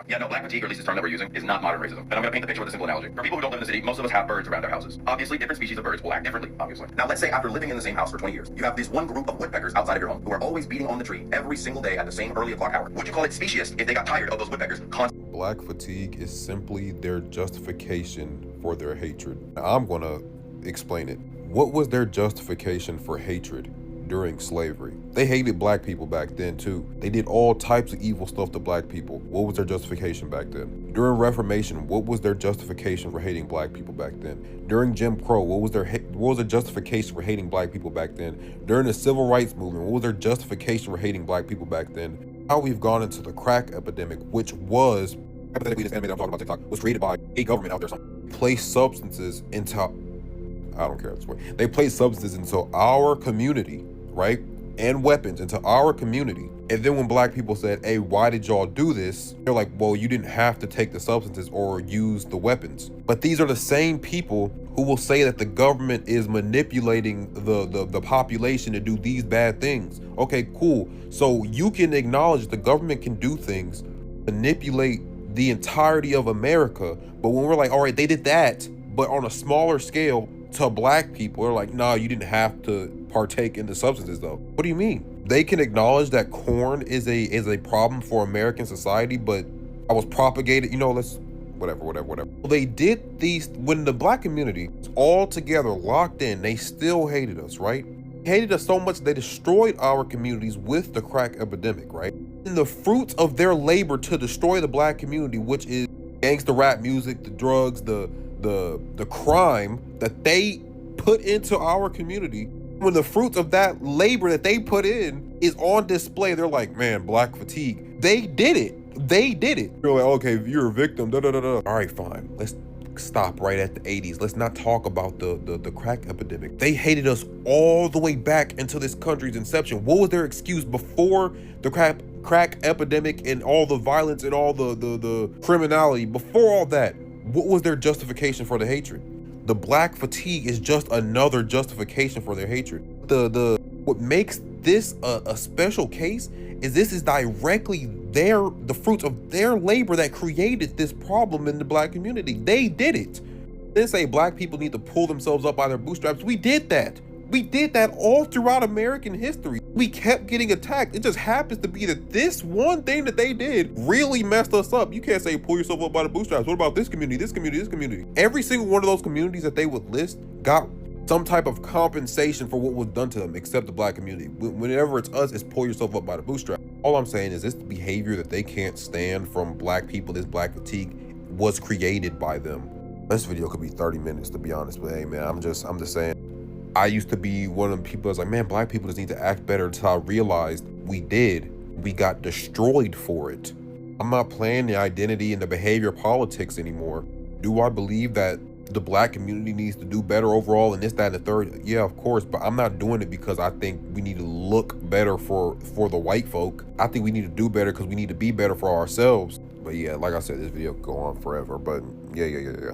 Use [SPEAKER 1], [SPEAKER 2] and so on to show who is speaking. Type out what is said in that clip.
[SPEAKER 1] Yeah, no, black fatigue, or at least the term that we're using, is not modern racism. And I'm going to paint the picture with a simple analogy. For people who don't live in the city, most of us have birds around our houses. Obviously, different species of birds will act differently, obviously. Now, let's say after living in the same house for 20 years, you have this one group of woodpeckers outside of your home who are always beating on the tree every single day at the same early o'clock hour. Would you call it speciesist if they got tired of those woodpeckers constantly?
[SPEAKER 2] Black fatigue is simply their justification for their hatred. Now, I'm going to explain it. What was their justification for hatred during slavery? They hated black people back then too. They did all types of evil stuff to black people. What was their justification back then? During Reformation, what was their justification for hating black people back then? During Jim Crow, what was their justification for hating black people back then? During the Civil Rights Movement, what was their justification for hating black people back then? How we've gone into the crack epidemic, which was, hypothetically, this anime that I'm talking about TikTok, was created by a government out there. Place substances into, I don't care this way. They place substances into our community, right? And weapons into our community. And then when black people said, hey, why did y'all do this? They're like, well, you didn't have to take the substances or use the weapons. But these are the same people who will say that the government is manipulating the population to do these bad things. Okay, cool. So you can acknowledge the government can do things, manipulate the entirety of America. But when we're like, all right, they did that, but on a smaller scale to black people, they're like, nah, you didn't have to partake in the substances though. What do you mean? They can acknowledge that corn is a problem for American society, but I was propagated, let's whatever. They did these when the black community was all together locked in, they still hated us, right? Hated us so much they destroyed our communities with the crack epidemic, right? And the fruits of their labor to destroy the black community, which is gangster rap music, the drugs, the crime that they put into our community, when the fruits of that labor that they put in is on display, they're like, man, black fatigue. They did it. You're like, okay, you're a victim, All right, fine. Let's stop right at the 80s. Let's not talk about the crack epidemic. They hated us all the way back into this country's inception. What was their excuse before the crack epidemic and all the violence and all the criminality? Before all that, what was their justification for the hatred? The black fatigue is just another justification for their hatred. What makes this a special case is this is directly the fruits of their labor that created this problem in the black community. They did it. They say black people need to pull themselves up by their bootstraps. We did that. We did that all throughout American history. We kept getting attacked. It just happens to be that this one thing that they did really messed us up. You can't say pull yourself up by the bootstraps. What about this community, this community, this community? Every single one of those communities that they would list got some type of compensation for what was done to them, except the black community. Whenever it's us, it's pull yourself up by the bootstrap. All I'm saying is this behavior that they can't stand from black people, this black fatigue, was created by them. This video could be 30 minutes, to be honest, but hey man, I'm just saying. I used to be one of the people that's like, man, black people just need to act better, until I realized we did. We got destroyed for it. I'm not playing the identity and the behavior politics anymore. Do I believe that the black community needs to do better overall and this, that, and the third? Yeah, of course, but I'm not doing it because I think we need to look better for the white folk. I think we need to do better because we need to be better for ourselves. But yeah, like I said, this video could go on forever, but yeah.